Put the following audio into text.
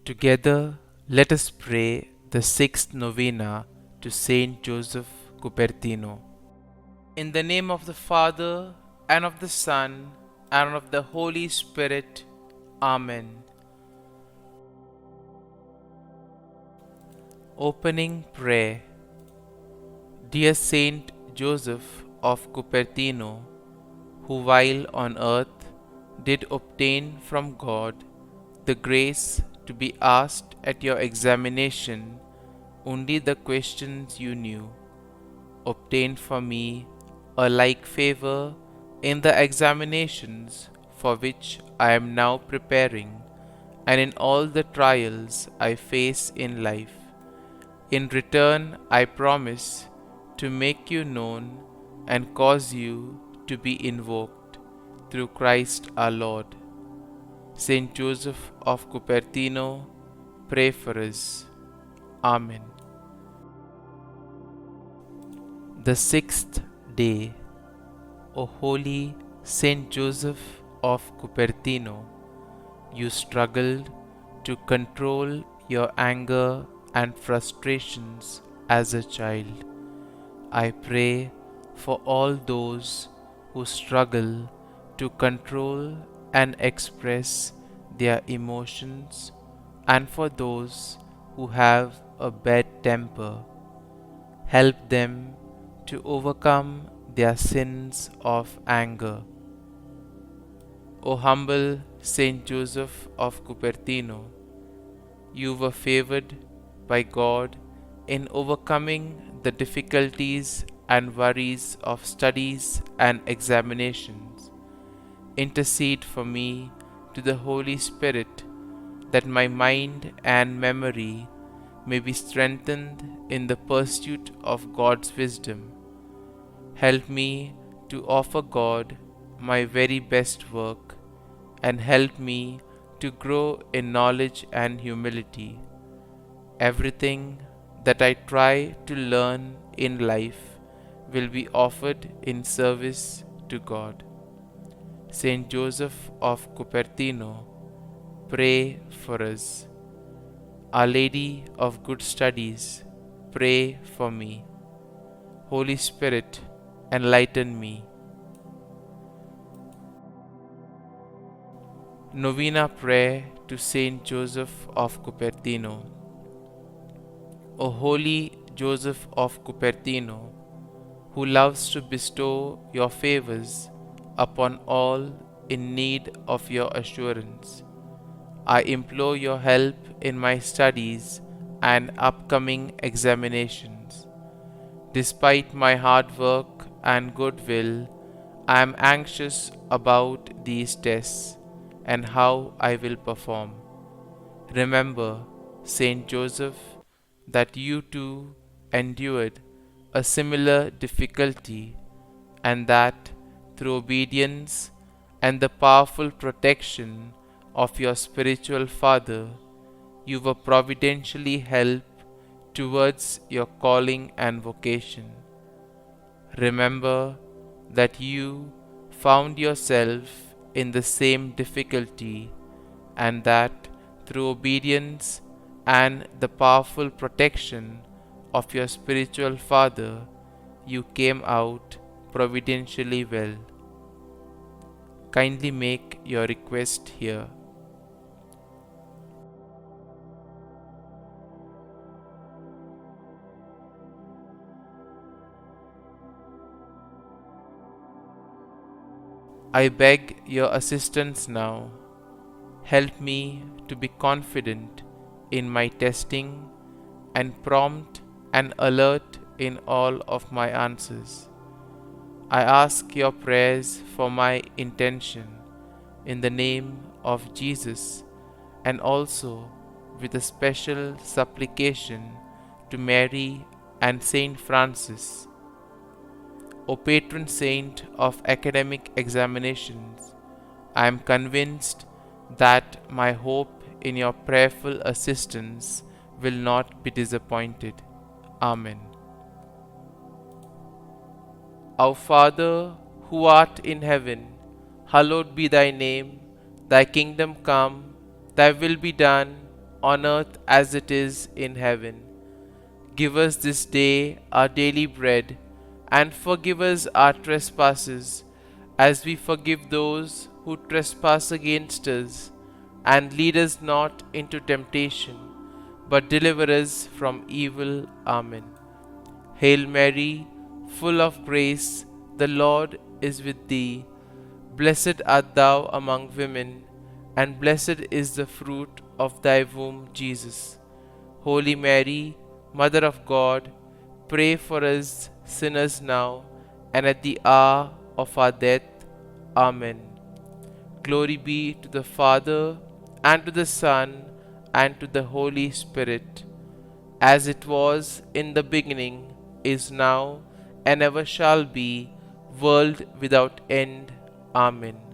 Together, let us pray the sixth novena to St Joseph Cupertino. In the name of the Father, and of the Son, and of the Holy Spirit. Amen. Opening Prayer. Dear Saint Joseph of Cupertino, who while on earth did obtain from God the grace to be asked at your examination only the questions you knew, obtain for me a like favor in the examinations for which I am now preparing, and in all the trials I face in life. In return, I promise to make you known and cause you to be invoked through Christ our Lord. St Joseph of Cupertino, pray for us. Amen. The sixth day. O holy St Joseph of Cupertino, you struggled to control your anger and frustrations as a child. I pray for all those who struggle to control and express their emotions, and for those who have a bad temper. Help them to overcome their sins of anger. O humble Saint Joseph of Cupertino, you were favored by God in overcoming the difficulties and worries of studies and examinations. Intercede for me to the Holy Spirit, that my mind and memory may be strengthened in the pursuit of God's wisdom. Help me to offer God my very best work, and help me to grow in knowledge and humility. Everything that I try to learn in life will be offered in service to God. St Joseph of Cupertino, pray for us. Our Lady of Good Studies, pray for me. Holy Spirit, enlighten me. Novena Prayer to St Joseph of Cupertino. O holy Joseph of Cupertino, who loves to bestow your favors upon all in need of your assurance, I implore your help in my studies and upcoming examinations. Despite my hard work and goodwill, I am anxious about these tests and how I will perform. Remember, Saint Joseph, that you too endured a similar difficulty, and that through obedience and the powerful protection of your spiritual father, you were providentially helped towards your calling and vocation. Remember that you found yourself in the same difficulty, and that through obedience and the powerful protection of your spiritual father, you came out providentially well. Kindly make your request here. I beg your assistance now. Help me to be confident in my testing and prompt and alert in all of my answers. I ask your prayers for my intention in the name of Jesus, and also with a special supplication to Mary and Saint Francis. O patron saint of academic examinations, I am convinced that my hope in your prayerful assistance will not be disappointed. Amen. Our Father, who art in heaven, hallowed be thy name. Thy kingdom come, thy will be done on earth as it is in heaven. Give us this day our daily bread, and forgive us our trespasses, as we forgive those who trespass against us. And lead us not into temptation, but deliver us from evil. Amen. Hail Mary, full of grace, the Lord is with thee. Blessed art thou among women, and blessed is the fruit of thy womb, Jesus. Holy Mary, Mother of God, pray for us sinners now and at the hour of our death. Amen. Glory be to the Father, and to the Son, and to the Holy Spirit, as it was in the beginning, is now, and ever shall be, world without end. Amen.